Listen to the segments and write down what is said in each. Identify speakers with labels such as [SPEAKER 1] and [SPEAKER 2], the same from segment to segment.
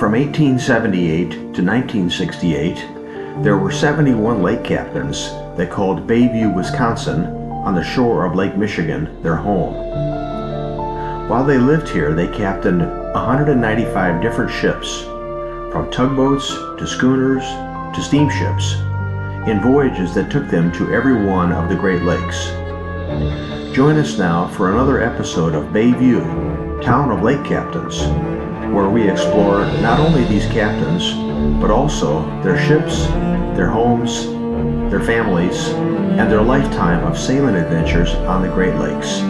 [SPEAKER 1] From 1878 to 1968, there were 71 lake captains that called Bayview, Wisconsin, on the shore of Lake Michigan, their home. While they lived here, they captained 195 different ships, from tugboats to schooners to steamships, in voyages that took them to every one of the Great Lakes. Join us now for another episode of Bayview, Town of Lake Captains, where we explore not only these captains, but also their ships, their homes, their families, and their lifetime of sailing adventures on the Great Lakes.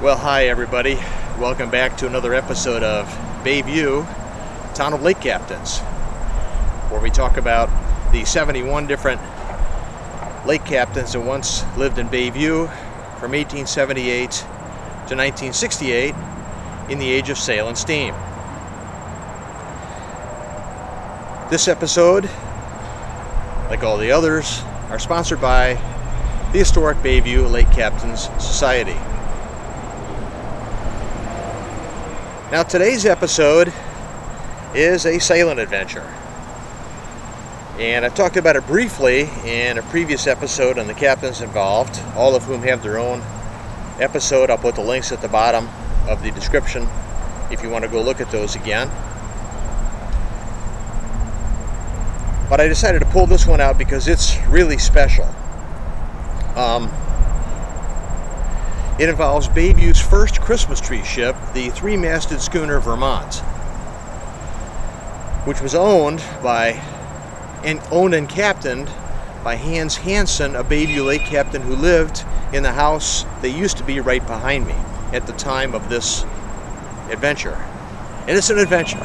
[SPEAKER 2] Well, hi everybody. Welcome back to another episode of Bayview, Town of Lake Captains, where we talk about the 71 different lake captains that once lived in Bayview from 1878 to 1968 in the age of sail and steam. This episode, like all the others, are sponsored by the historic Bayview Lake Captains Society. Now, today's episode is a sailing adventure, and I talked about it briefly in a previous episode on the captains involved, all of whom have their own episode. I'll put the links at the bottom of the description if you want to go look at those again. But I decided to pull this one out because it's really special. It involves Bayview's first Christmas tree ship, the three-masted schooner Vermont, which was owned and captained by Hans Hansen, a Bayview lake captain who lived in the house that used to be right behind me at the time of this adventure. And it's an adventure.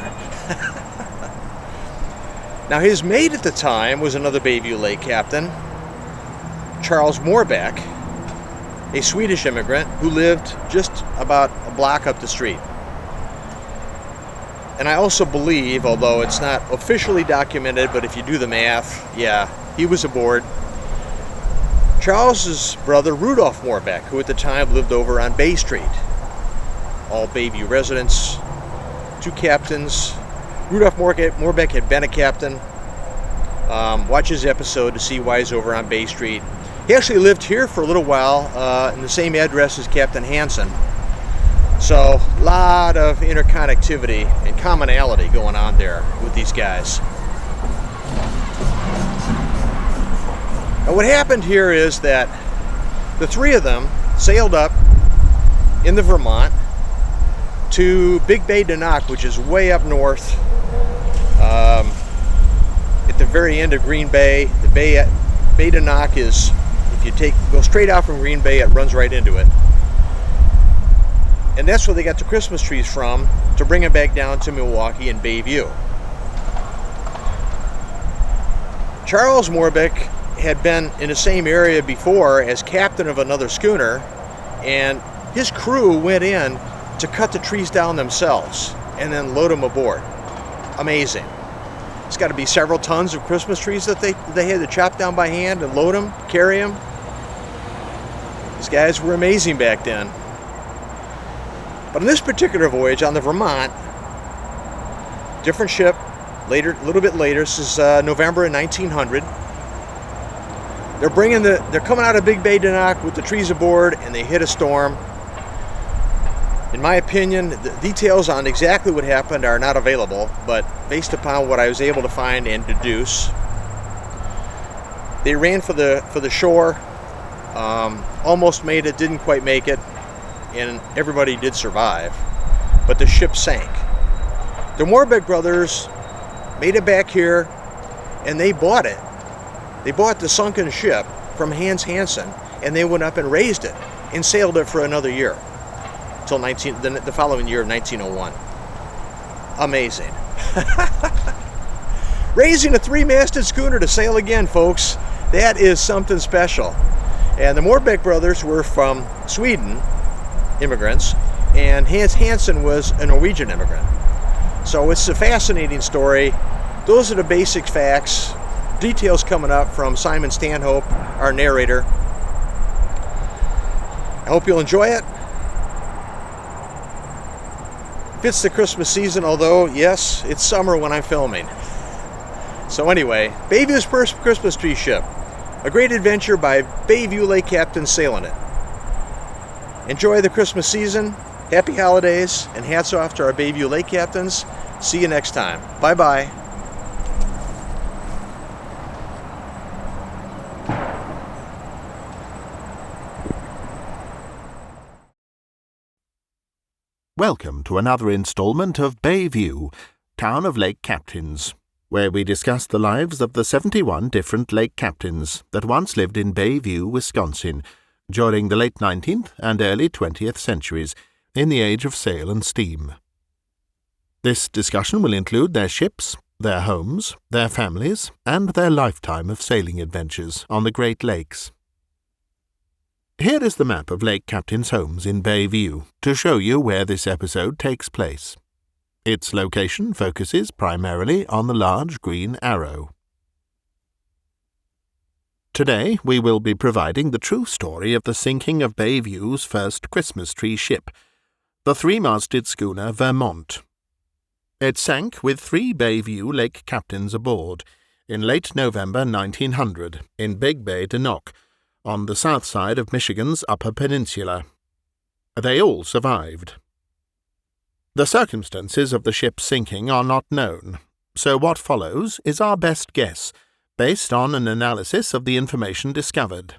[SPEAKER 2] Now, his mate at the time was another Bayview lake captain, Charles Moorbeck, a Swedish immigrant who lived just about a block up the street. And I also believe, although it's not officially documented, but if you do the math, yeah, he was aboard. Charles's brother, Rudolph Moorbeck, who at the time lived over on Bay Street. All Bayview residents, two captains. Rudolph Moorbeck had been a captain. Watch his episode to see why he's over on Bay Street. He actually lived here for a little while in the same address as Captain Hansen. So, a lot of interconnectivity and commonality going on there with these guys. Now, what happened here is that the three of them sailed up in the Vermont to Big Bay De Noc, which is way up north, at the very end of Green Bay. The Bay De Noc is, if you go straight out from Green Bay, it runs right into it. And that's where they got the Christmas trees from, to bring them back down to Milwaukee and Bayview. Charles Morbeck had been in the same area before as captain of another schooner, and his crew went in to cut the trees down themselves and then load them aboard. Amazing. It's got to be several tons of Christmas trees that they had to chop down by hand and load them, carry them. These guys were amazing back then. But on this particular voyage on the Vermont, different ship, a little bit later, this is November of 1900. They're coming out of Big Bay De Noc with the trees aboard, and they hit a storm. In my opinion, the details on exactly what happened are not available, but based upon what I was able to find and deduce, they ran for the shore, almost made it, didn't quite make it, and everybody did survive, but the ship sank. The Morbeck brothers made it back here, and they bought it. They bought the sunken ship from Hans Hansen, and they went up and raised it and sailed it for another year, until the following year of 1901. Amazing. Raising a three-masted schooner to sail again, folks. That is something special. And the Morbeck brothers were from Sweden, immigrants, and Hans Hansen was a Norwegian immigrant. So it's a fascinating story. Those are the basic facts. Details coming up from Simon Stanhope, our narrator. I hope you'll enjoy it. Fits the Christmas season, although, yes, it's summer when I'm filming. So anyway, Bayview's first Christmas tree ship. A great adventure by Bayview Lake captains sailing it. Enjoy the Christmas season. Happy holidays, and hats off to our Bayview Lake captains. See you next time. Bye-bye.
[SPEAKER 3] Welcome to another installment of Bayview, Town of Lake Captains, where we discuss the lives of the 71 different lake captains that once lived in Bayview, Wisconsin, during the late 19th and early 20th centuries, in the age of sail and steam. This discussion will include their ships, their homes, their families, and their lifetime of sailing adventures on the Great Lakes. Here is the map of lake captains' homes in Bayview to show you where this episode takes place. Its location focuses primarily on the large green arrow. Today we will be providing the true story of the sinking of Bayview's first Christmas tree ship, the three-masted schooner Vermont. It sank with 3 Bayview lake captains aboard in late November 1900 in Big Bay De Noc, on the south side of Michigan's Upper Peninsula. They all survived. The circumstances of the ship's sinking are not known, so what follows is our best guess, based on an analysis of the information discovered.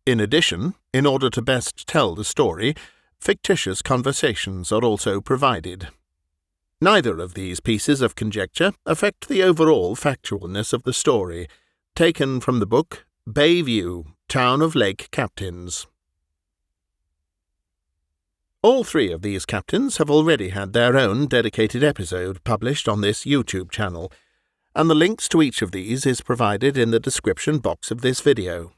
[SPEAKER 3] In addition, in order to best tell the story, fictitious conversations are also provided. Neither of these pieces of conjecture affect the overall factualness of the story, taken from the book Bayview, Town of Lake Captains. All 3 of these captains have already had their own dedicated episode published on this YouTube channel, and the links to each of these is provided in the description box of this video.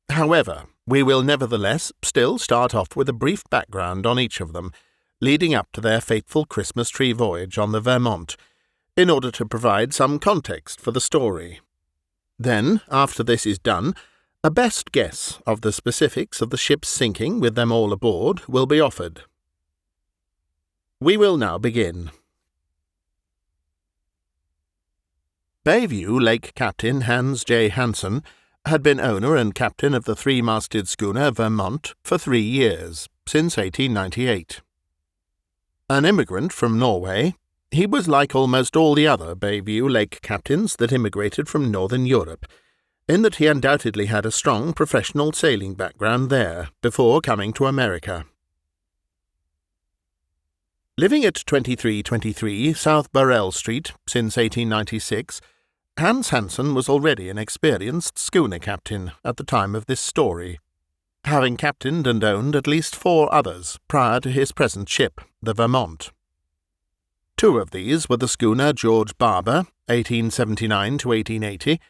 [SPEAKER 3] However, we will nevertheless still start off with a brief background on each of them, leading up to their fateful Christmas tree voyage on the Vermont, in order to provide some context for the story. Then, after this is done, a best guess of the specifics of the ship's sinking with them all aboard will be offered. We will now begin. Bayview Lake Captain Hans J. Hansen had been owner and captain of the three-masted schooner Vermont for 3 years, since 1898. An immigrant from Norway, he was like almost all the other Bayview Lake captains that immigrated from Northern Europe, in that he undoubtedly had a strong professional sailing background there before coming to America. Living at 2323 South Burrell Street since 1896, Hans Hansen was already an experienced schooner captain at the time of this story, having captained and owned at least 4 others prior to his present ship, the Vermont. 2 of these were the schooner George Barber, 1879 to 1880,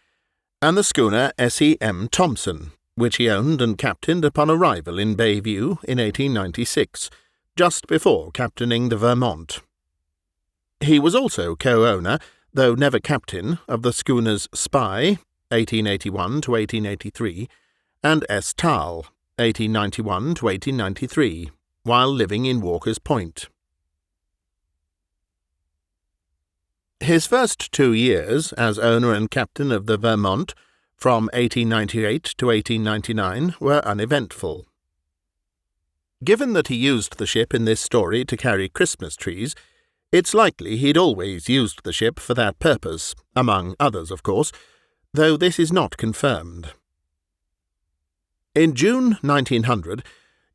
[SPEAKER 3] and the schooner S.E.M. Thompson, which he owned and captained upon arrival in Bayview in 1896, just before captaining the Vermont. He was also co-owner, though never captain, of the schooners Spy, 1881 to 1883, and S. Tal, 1891 to 1893, while living in Walker's Point. His first 2 years as owner and captain of the Vermont, from 1898 to 1899, were uneventful. Given that he used the ship in this story to carry Christmas trees, it's likely he'd always used the ship for that purpose, among others, of course, though this is not confirmed. In June 1900,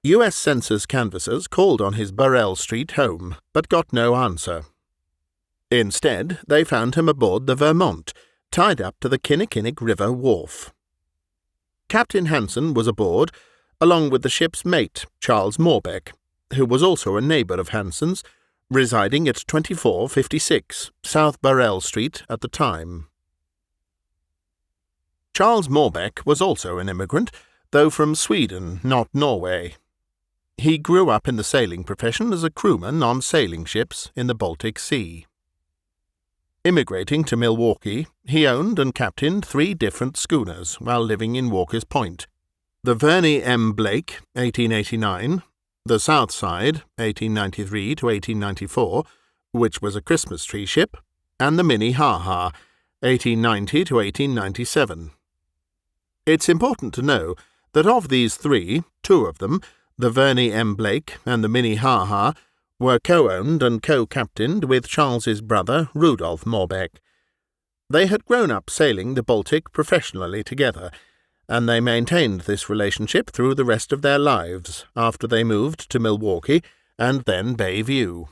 [SPEAKER 3] U.S. Census canvassers called on his Burrell Street home, but got no answer. Instead, they found him aboard the Vermont, tied up to the Kinnickinnick River wharf. Captain Hansen was aboard, along with the ship's mate, Charles Morbeck, who was also a neighbour of Hansen's, residing at 2456 South Burrell Street at the time. Charles Morbeck was also an immigrant, though from Sweden, not Norway. He grew up in the sailing profession as a crewman on sailing ships in the Baltic Sea. Immigrating to Milwaukee, he owned and captained 3 different schooners while living in Walker's Point: the Vernie M. Blake, 1889, the Southside, 1893 to 1894, which was a Christmas tree ship, and the Minnehaha, 1890 to 1897. It's important to know that of these 3, 2 of them, the Vernie M. Blake and the Minnehaha, were co-owned and co-captained with Charles's brother, Rudolph Morbeck. They had grown up sailing the Baltic professionally together, and they maintained this relationship through the rest of their lives after they moved to Milwaukee and then Bayview.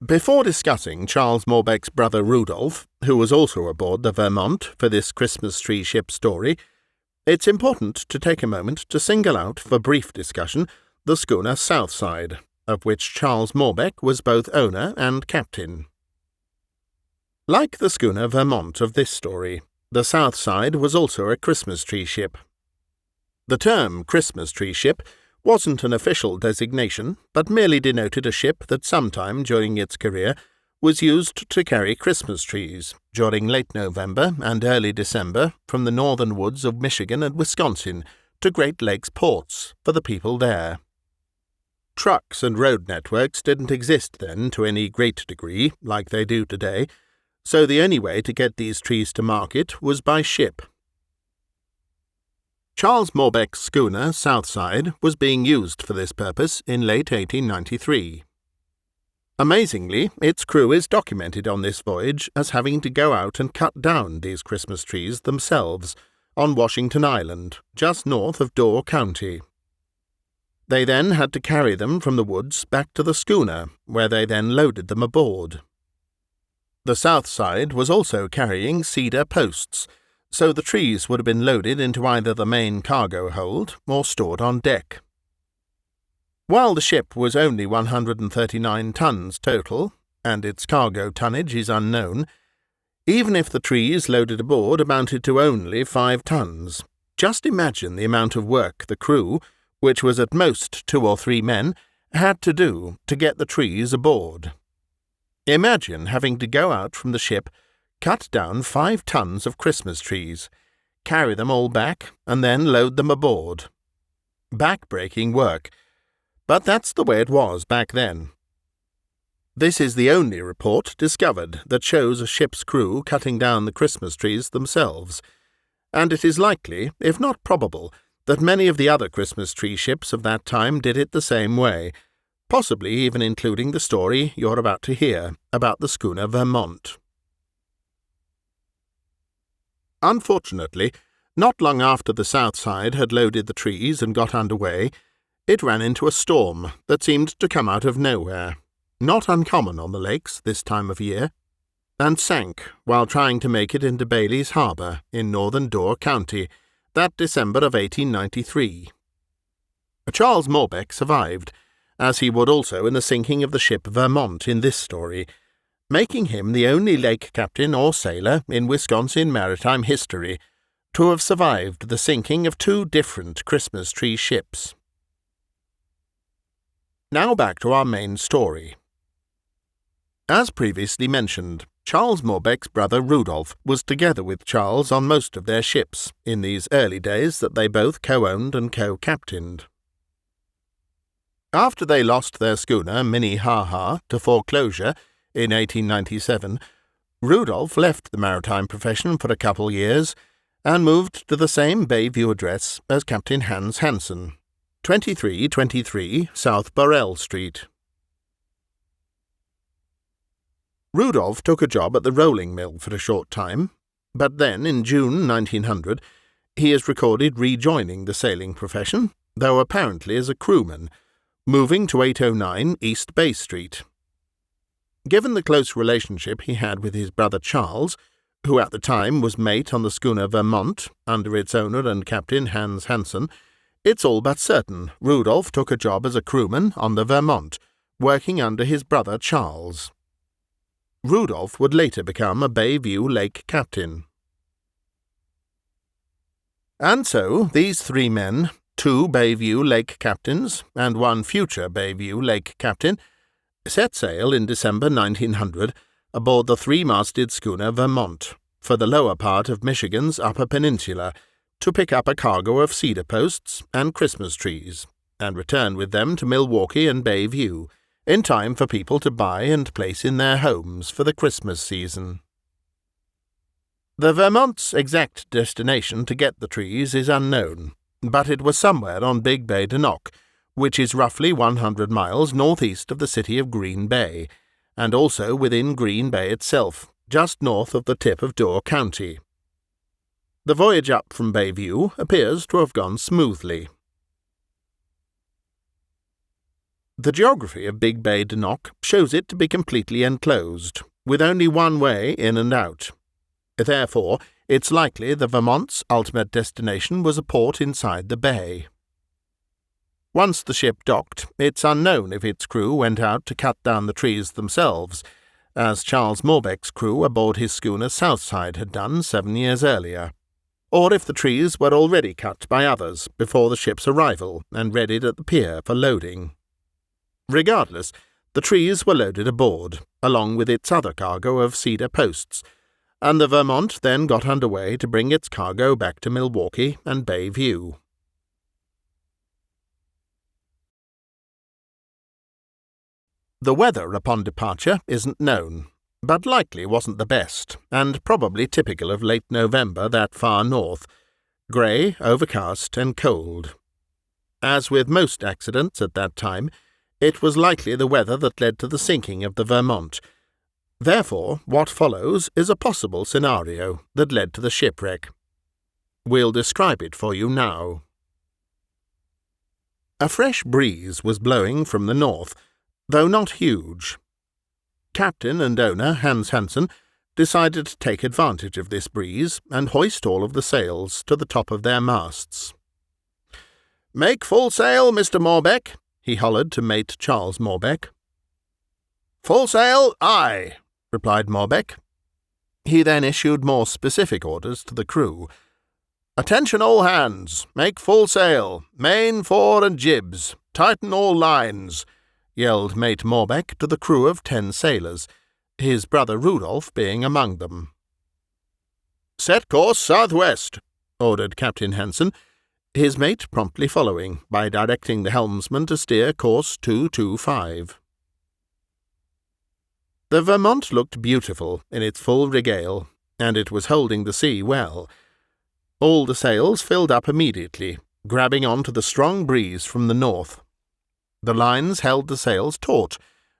[SPEAKER 3] Before discussing Charles Morbeck's brother Rudolph, who was also aboard the Vermont for this Christmas tree ship story, it's important to take a moment to single out for brief discussion the schooner Southside, of which Charles Morbeck was both owner and captain. Like the schooner Vermont of this story, the Southside was also a Christmas tree ship. The term Christmas tree ship wasn't an official designation, but merely denoted a ship that sometime during its career was used to carry Christmas trees during late November and early December from the northern woods of Michigan and Wisconsin to Great Lakes ports for the people there. Trucks and road networks didn't exist then to any great degree like they do today, so the only way to get these trees to market was by ship. Charles Morbeck's schooner Southside was being used for this purpose in late 1893. Amazingly, its crew is documented on this voyage as having to go out and cut down these Christmas trees themselves on Washington Island, just north of Door County. They then had to carry them from the woods back to the schooner, where they then loaded them aboard. The Southside was also carrying cedar posts, so the trees would have been loaded into either the main cargo hold or stored on deck. While the ship was only 139 tons total, and its cargo tonnage is unknown, even if the trees loaded aboard amounted to only 5 tons, just imagine the amount of work the crew, which was at most 2 or 3 men, had to do to get the trees aboard. Imagine having to go out from the ship, cut down 5 tons of Christmas trees, carry them all back, and then load them aboard. Back-breaking work. But that's the way it was back then. This is the only report discovered that shows a ship's crew cutting down the Christmas trees themselves, and it is likely, if not probable, that many of the other Christmas tree ships of that time did it the same way, possibly even including the story you're about to hear about the schooner Vermont. Unfortunately, not long after the Southside had loaded the trees and got under way, it ran into a storm that seemed to come out of nowhere. not uncommon on the lakes this time of year, and sank while trying to make it into Bailey's Harbour in northern Door County that December of 1893. Charles Morbeck survived, as he would also in the sinking of the ship Vermont in this story, making him the only lake captain or sailor in Wisconsin maritime history to have survived the sinking of two different Christmas tree ships. Now back to our main story. As previously mentioned, Charles Morbeck's brother Rudolph was together with Charles on most of their ships in these early days that they both co-owned and co-captained. After they lost their schooner Minnehaha to foreclosure in 1897, Rudolph left the maritime profession for a couple years and moved to the same Bayview address as Captain Hans Hansen, 2323 South Burrell Street. Rudolph took a job at the rolling mill for a short time, but then, in June 1900, he is recorded rejoining the sailing profession, though apparently as a crewman, moving to 809 East Bay Street. Given the close relationship he had with his brother Charles, who at the time was mate on the schooner Vermont under its owner and captain Hans Hansen, it's all but certain Rudolph took a job as a crewman on the Vermont, working under his brother Charles. Rudolph would later become a Bayview Lake captain. And so these three men, two Bayview Lake captains and one future Bayview Lake captain, set sail in December 1900 aboard the three-masted schooner Vermont for the lower part of Michigan's Upper Peninsula to pick up a cargo of cedar posts and Christmas trees and return with them to Milwaukee and Bayview, in time for people to buy and place in their homes for the Christmas season. The Vermont's exact destination to get the trees is unknown, but it was somewhere on Big Bay De Noc, which is roughly 100 miles northeast of the city of Green Bay, and also within Green Bay itself, just north of the tip of Door County. The voyage up from Bayview appears to have gone smoothly. The geography of Big Bay De Noc shows it to be completely enclosed, with only one way in and out. Therefore, it's likely the Vermont's ultimate destination was a port inside the bay. Once the ship docked, it's unknown if its crew went out to cut down the trees themselves, as Charles Morbeck's crew aboard his schooner Southside had done 7 years earlier, or if the trees were already cut by others before the ship's arrival and readied at the pier for loading. Regardless, the trees were loaded aboard, along with its other cargo of cedar posts, and the Vermont then got under way to bring its cargo back to Milwaukee and Bayview. The weather upon departure isn't known, but likely wasn't the best, and probably typical of late November that far north, grey, overcast, and cold. As with most accidents at that time, it was likely the weather that led to the sinking of the Vermont. Therefore, what follows is a possible scenario that led to the shipwreck. We'll describe it for you now. A fresh breeze was blowing from the north, though not huge. Captain and owner Hans Hansen decided to take advantage of this breeze and hoist all of the sails to the top of their masts. "Make full sail, Mr. Morbeck," he hollered to mate Charles Morbeck. "Full sail, aye," replied Morbeck. He then issued more specific orders to the crew. "Attention all hands, make full sail, main, fore, and jibs, tighten all lines," yelled mate Morbeck to the crew of 10 sailors, his brother Rudolph being among them. "Set course southwest," ordered Captain Hansen, his mate promptly following by directing the helmsman to steer course 225. The Vermont looked beautiful in its full regale, and it was holding the sea well. All the sails filled up immediately, grabbing on to the strong breeze from the north. The lines held the sails taut,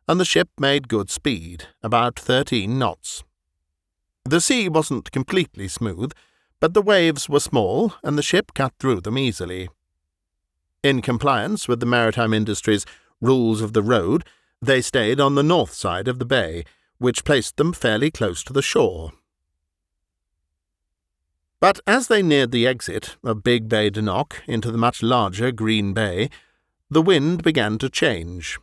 [SPEAKER 3] and the ship made good speed, about 13 knots. The sea wasn't completely smooth, but the waves were small, and the ship cut through them easily. In compliance with the maritime industry's rules of the road, They stayed on the north side of the bay, which placed them fairly close to the shore. But as they neared the exit of Big Bay De Noc into the much larger Green Bay, the wind began to change.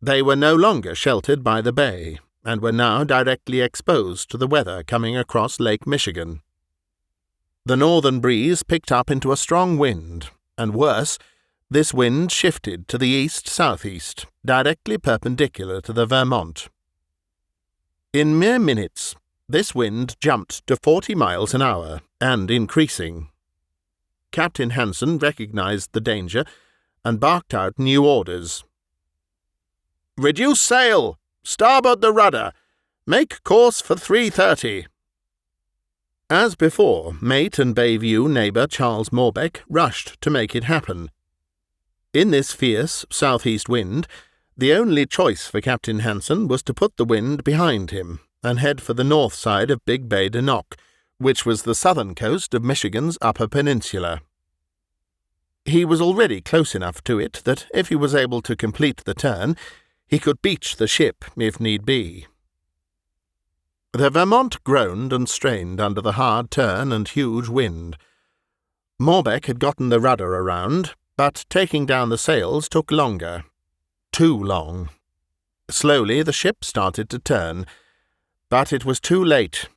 [SPEAKER 3] They were no longer sheltered by the bay, and were now directly exposed to the weather coming across Lake Michigan. The northern breeze picked up into a strong wind, and worse, this wind shifted to the east-southeast, directly perpendicular to the Vermont. In mere minutes, this wind jumped to 40 miles an hour, and increasing. Captain Hansen recognized the danger, and barked out new orders. "Reduce sail! Starboard the rudder! Make course for 3:30. As before, mate and Bayview neighbour Charles Morbeck rushed to make it happen. In this fierce southeast wind, the only choice for Captain Hansen was to put the wind behind him and head for the north side of Big Bay De Noc, which was the southern coast of Michigan's upper peninsula. He was already close enough to it that if he was able to complete the turn, he could beach the ship if need be. The Vermont groaned and strained under the hard turn and huge wind. Morbeck had gotten the rudder around, but taking down the sails took longer. Too long. Slowly the ship started to turn, but it was too late.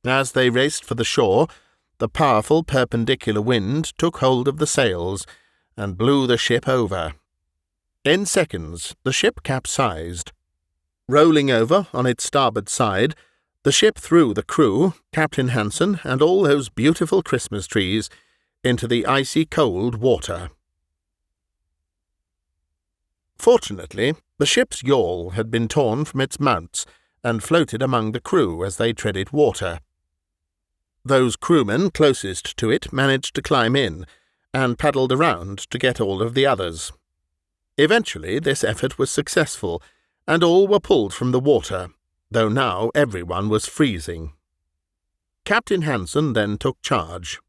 [SPEAKER 3] As they raced for the shore, the powerful perpendicular wind took hold of the sails and blew the ship over. In seconds, the ship capsized. Rolling over on its starboard side, the ship threw the crew, Captain Hansen, and all those beautiful Christmas trees into the icy cold water. Fortunately, the ship's yawl had been torn from its mounts and floated among the crew as they treaded water. Those crewmen closest to it managed to climb in and paddled around to get hold of the others. Eventually this effort was successful, and all were pulled from the water, though now everyone was freezing. Captain Hansen then took charge.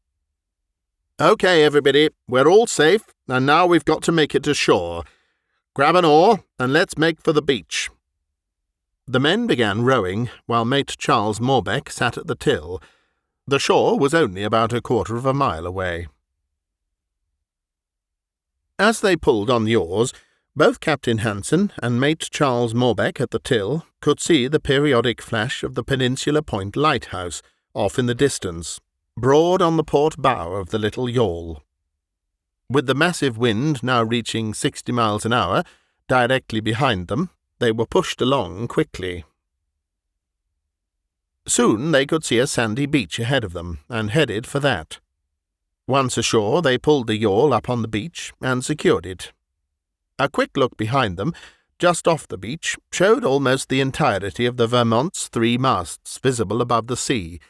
[SPEAKER 3] "Okay, everybody, we're all safe, and now we've got to make it to shore. Grab an oar, and let's make for the beach." The men began rowing, while mate Charles Morbeck sat at the till. The shore was only about 1/4 of a mile away. As they pulled on the oars, both Captain Hansen and mate Charles Morbeck at the till could see the periodic flash of the Peninsula Point lighthouse off in the distance, broad on the port bow of the little yawl. With the massive wind now reaching 60 miles an hour directly behind them, they were pushed along quickly. Soon they could see a sandy beach ahead of them, and headed for that. Once ashore, they pulled the yawl up on the beach and secured it. A quick look behind them, just off the beach, showed almost the entirety of the Vermont's 3 masts visible above the sea,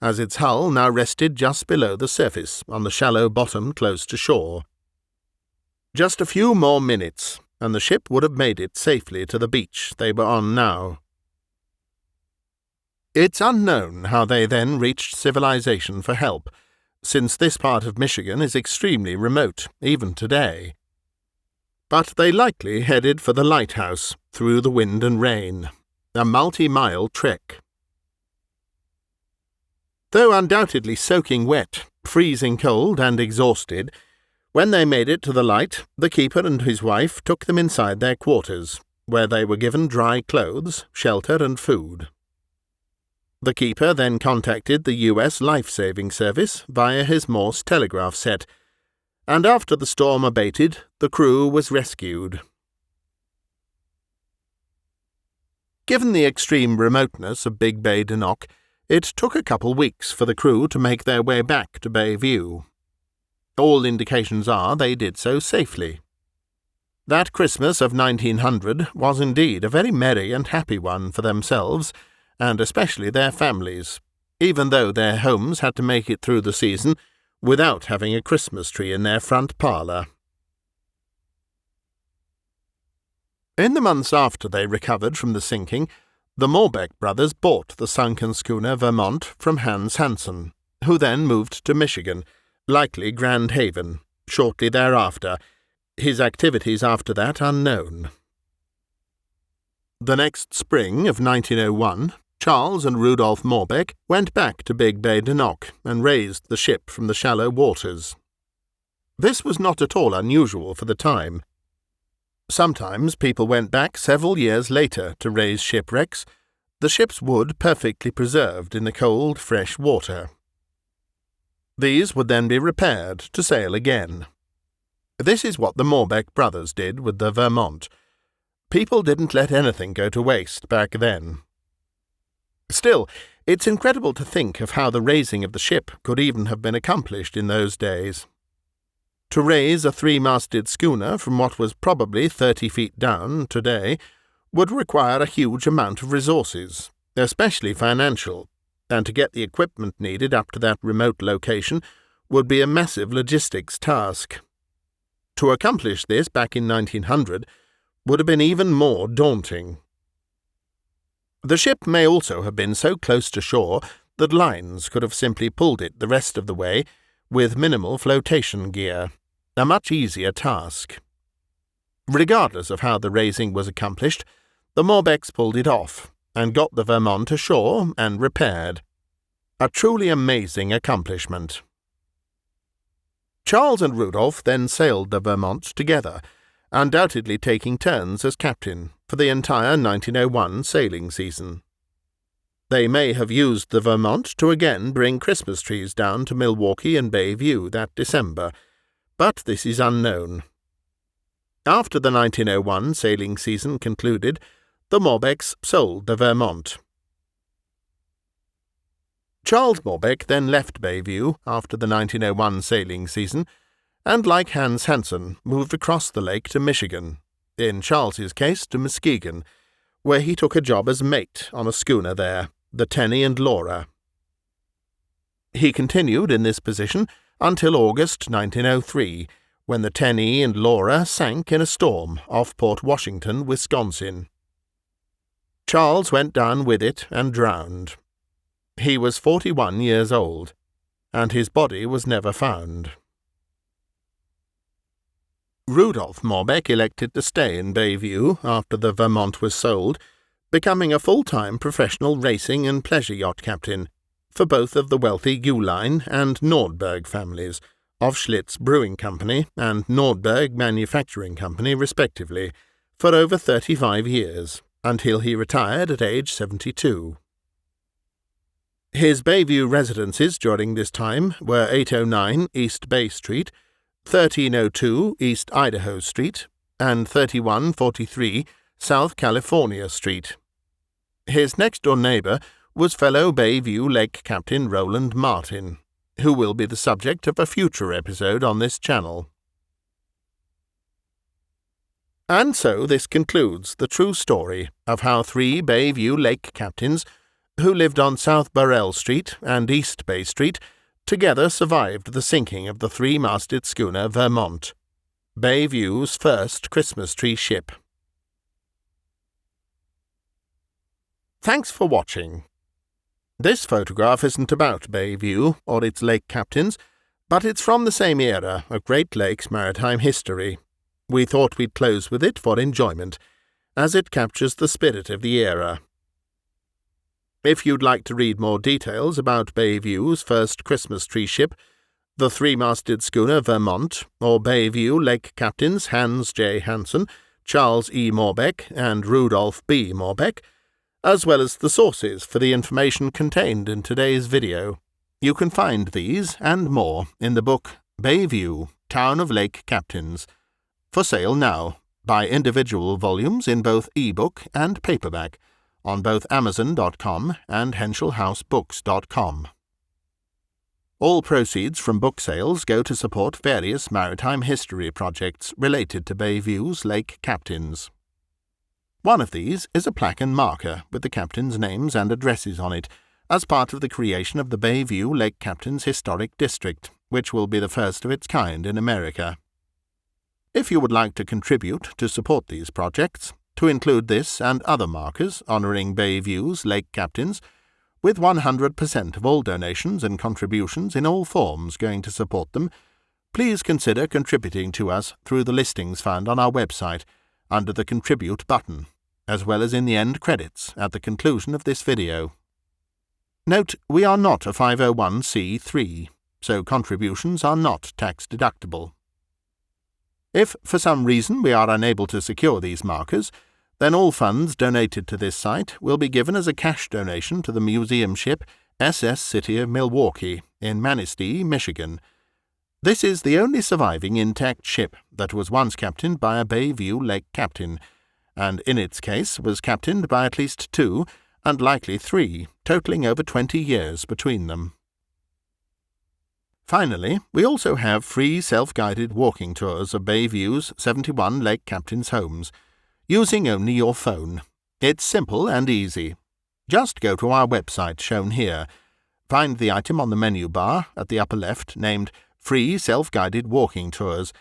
[SPEAKER 3] as its hull now rested just below the surface on the shallow bottom close to shore. Just a few more minutes, and the ship would have made it safely to the beach they were on now. It's unknown how they then reached civilization for help, since this part of Michigan is extremely remote, even today. But they likely headed for the lighthouse, through the wind and rain, a multi-mile trek. Though undoubtedly soaking wet, freezing cold and exhausted, when they made it to the light, the keeper and his wife took them inside their quarters, where they were given dry clothes, shelter and food. The keeper then contacted the U.S. Life-Saving Service via his Morse telegraph set, and after the storm abated, the crew was rescued. Given the extreme remoteness of Big Bay De Noc, it took a couple weeks for the crew to make their way back to Bayview. All indications are they did so safely. That Christmas of 1900 was indeed a very merry and happy one for themselves, and especially their families, even though their homes had to make it through the season without having a Christmas tree in their front parlour. In the months after they recovered from the sinking, the Morbeck brothers bought the sunken schooner Vermont from Hans Hansen, who then moved to Michigan, likely Grand Haven, shortly thereafter, his activities after that unknown. The next spring of 1901, Charles and Rudolf Morbeck went back to Big Bay De Noc and raised the ship from the shallow waters. This was not at all unusual for the time. Sometimes people went back several years later to raise shipwrecks, the ship's wood perfectly preserved in the cold, fresh water. These would then be repaired to sail again. This is what the Morbeck brothers did with the Vermont. People didn't let anything go to waste back then. Still, it's incredible to think of how the raising of the ship could even have been accomplished in those days. To raise a three-masted schooner from what was probably 30 feet down today would require a huge amount of resources, especially financial, and to get the equipment needed up to that remote location would be a massive logistics task. To accomplish this back in 1900 would have been even more daunting. The ship may also have been so close to shore that lines could have simply pulled it the rest of the way with minimal flotation gear, a much easier task. Regardless of how the raising was accomplished, the Morbecks pulled it off and got the Vermont ashore and repaired. A truly amazing accomplishment. Charles and Rudolf then sailed the Vermont together, undoubtedly taking turns as captain for the entire 1901 sailing season. They may have used the Vermont to again bring Christmas trees down to Milwaukee and Bayview that December, but this is unknown. After the 1901 sailing season concluded, the Morbecks sold the Vermont. Charles Morbeck then left Bayview after the 1901 sailing season, and like Hans Hansen, moved across the lake to Michigan, in Charles's case to Muskegon, where he took a job as mate on a schooner there, the Tenny and Laura. He continued in this position until August 1903, when the Tenny and Laura sank in a storm off Port Washington, Wisconsin. Charles went down with it and drowned. He was 41 years old, and his body was never found. Rudolf Morbeck elected to stay in Bayview after the Vermont was sold, becoming a full-time professional racing and pleasure yacht captain for both of the wealthy Uihlein and Nordberg families of Schlitz Brewing Company and Nordberg Manufacturing Company, respectively, for over 35 years, until he retired at age 72. His Bayview residences during this time were 809 East Bay Street, 1302 East Idaho Street, and 3143 South California Street. His next-door neighbor was fellow Bayview Lake Captain Roland Martin, who will be the subject of a future episode on this channel. And so this concludes the true story of how three Bayview Lake captains who lived on South Burrell Street and East Bay Street together survived the sinking of the three-masted schooner Vermont, Bayview's first Christmas tree ship. Thanks for watching. This photograph isn't about Bayview or its lake captains, but it's from the same era of Great Lakes maritime history. We thought we'd close with it for enjoyment, as it captures the spirit of the era. If you'd like to read more details about Bayview's first Christmas tree ship, the three-masted schooner Vermont, or Bayview Lake Captains Hans J. Hansen, Charles E. Morbeck, and Rudolf B. Morbeck, as well as the sources for the information contained in today's video, you can find these and more in the book Bayview, Town of Lake Captains, for sale now, by individual volumes in both e-book and paperback, on both Amazon.com and HenschelHouseBooks.com. All proceeds from book sales go to support various maritime history projects related to Bayview's lake captains. One of these is a plaque and marker with the captains' names and addresses on it, as part of the creation of the Bayview Lake Captains Historic District, which will be the first of its kind in America. If you would like to contribute to support these projects, to include this and other markers honouring Bayview's lake captains, with 100% of all donations and contributions in all forms going to support them, please consider contributing to us through the listings found on our website under the Contribute button, as well as in the end credits at the conclusion of this video. Note, we are not a 501c3, so contributions are not tax-deductible. If, for some reason, we are unable to secure these markers, then all funds donated to this site will be given as a cash donation to the museum ship SS City of Milwaukee in Manistee, Michigan. This is the only surviving intact ship that was once captained by a Bayview Lake captain, and in its case was captained by at least 2, and likely 3, totaling over 20 years between them. Finally, we also have free self-guided walking tours of Bayview's 71 lake captains' homes, using only your phone. It's simple and easy. Just go to our website shown here, find the item on the menu bar at the upper left named Free Self-Guided Walking Tours,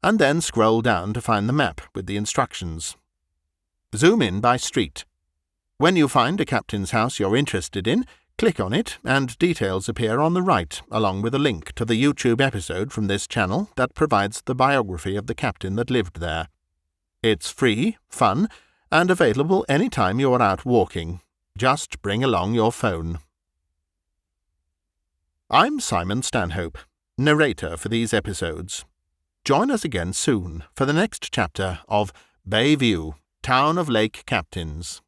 [SPEAKER 3] and then scroll down to find the map with the instructions. Zoom in by street. When you find a captain's house you're interested in, click on it and details appear on the right, along with a link to the YouTube episode from this channel that provides the biography of the captain that lived there. It's free, fun, and available any time you are out walking. Just bring along your phone. I'm Simon Stanhope, narrator for these episodes. Join us again soon for the next chapter of Bayview, Town of Lake Captains.